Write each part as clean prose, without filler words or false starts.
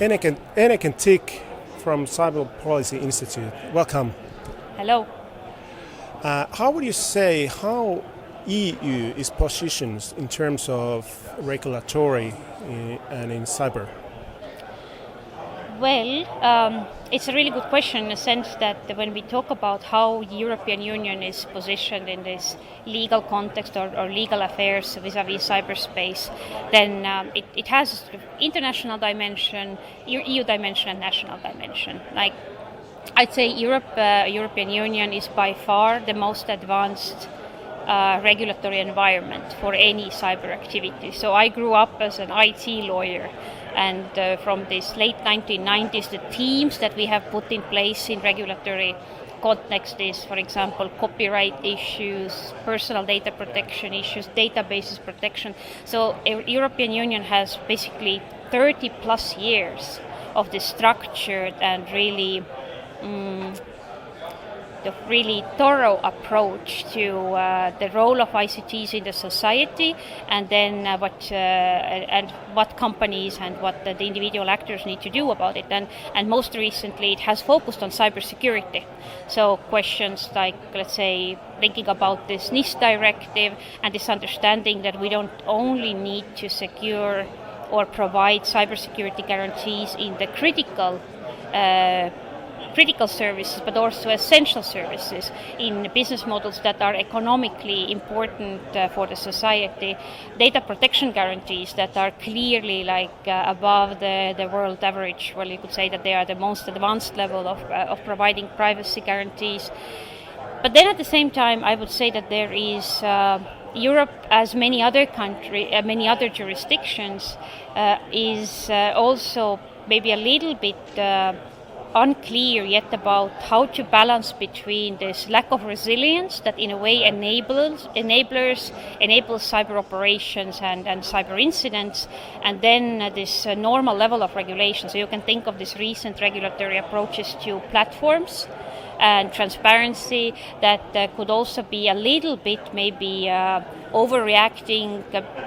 Eneken Tikk from Cyber Policy Institute. Welcome. Hello. How would you say how EU is positioned in terms of regulatory and in cyber? Well, it's a really good question in the sense that when we talk about how the European Union is positioned in this legal context or legal affairs vis-à-vis cyberspace, then it has a sort of international dimension, EU dimension and national dimension. Like I'd say European Union is by far the most advanced regulatory environment for any cyber activity. So I grew up as an IT lawyer, and from this late 1990s, the teams that we have put in place in regulatory context is, for example, copyright issues, personal data protection issues, databases protection. So European Union has basically 30 plus years of the structured and really the really thorough approach to the role of ICTs in the society, and then what companies and what the individual actors need to do about it. And most recently, it has focused on cybersecurity. So questions like, let's say, thinking about this NIS directive and this understanding that we don't only need to secure or provide cybersecurity guarantees in the critical services, but also essential services in business models that are economically important for the society. Data protection guarantees that are clearly above the world average. Well, you could say that they are the most advanced level of providing privacy guarantees. But then at the same time, I would say that there is Europe, as many other jurisdictions, is also maybe a little bit unclear yet about how to balance between this lack of resilience that in a way enables cyber operations and cyber incidents, and then this normal level of regulation. So you can think of these recent regulatory approaches to platforms and transparency that could also be a little bit maybe overreacting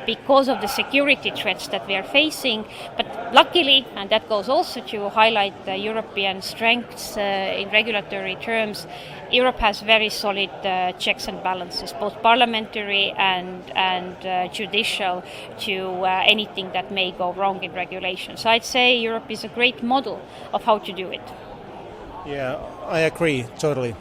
because of the security threats that we are facing. But luckily, and that goes also to highlight the European strengths in regulatory terms, Europe has very solid checks and balances, both parliamentary and judicial, to anything that may go wrong in regulation. So I'd say Europe is a great model of how to do it. Yeah, I agree totally.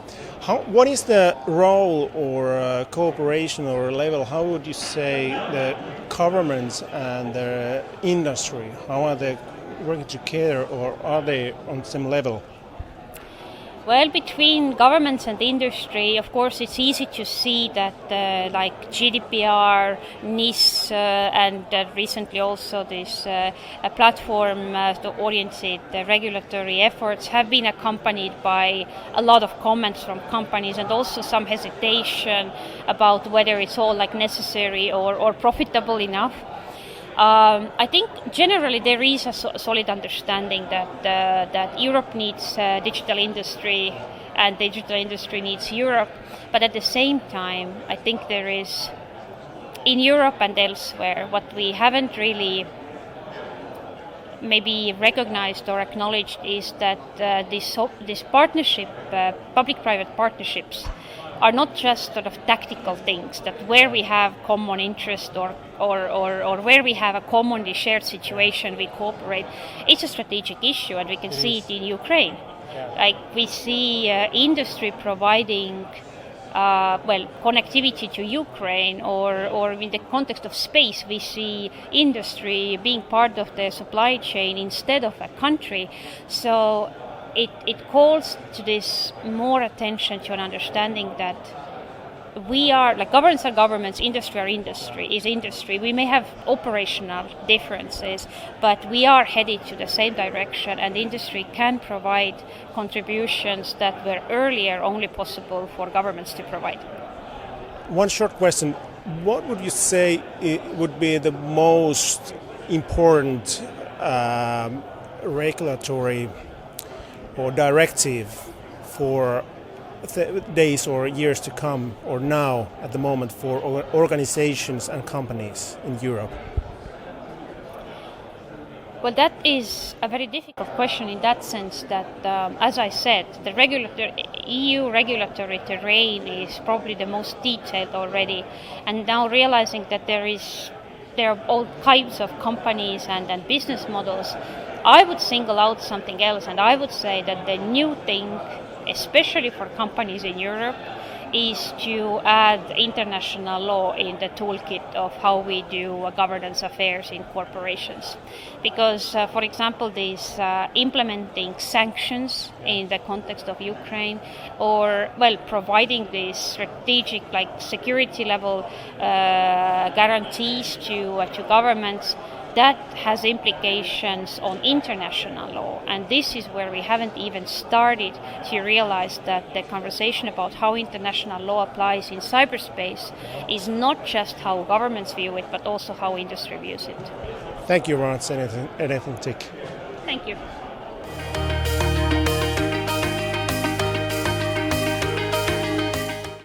What is the role or cooperation or level? How would you say the governments and the industry? How are they working together, or are they on the same level? Well, between governments and industry, of course, it's easy to see that like GDPR, NIS, and recently also this platform-oriented regulatory efforts have been accompanied by a lot of comments from companies and also some hesitation about whether it's all necessary or profitable enough. I think generally there is a solid understanding that Europe needs digital industry and digital industry needs Europe, but at the same time I think there is in Europe and elsewhere what we haven't really maybe recognized or acknowledged is that this partnership, public-private partnerships, are not just sort of tactical things, that where we have common interest or where we have a commonly shared situation, we cooperate. It's a strategic issue, and we can see it in Ukraine. Yeah. We see industry providing connectivity to Ukraine, or in the context of space, we see industry being part of the supply chain instead of a country. So it calls to this more attention to an understanding that we are, governments are governments, industry is industry. We may have operational differences, but we are headed to the same direction, and industry can provide contributions that were earlier only possible for governments to provide. One short question. What would you say would be the most important regulatory or directive for days or years to come, or now at the moment, for organizations and companies in Europe? Well, that is a very difficult question in that sense that, as I said, the EU regulatory terrain is probably the most detailed already, and now realizing that there are all kinds of companies and business models, I would single out something else, and I would say that the new thing, especially for companies in Europe, is to add international law in the toolkit of how we do governance affairs in corporations. Because, for example, these implementing sanctions in the context of Ukraine, or, well, providing these strategic, like security level guarantees to governments, that has implications on international law, and this is where we haven't even started to realize that the conversation about how international law applies in cyberspace is not just how governments view it, but also how industry views it. Thank you, Ron. Eneken Tikk. Thank you.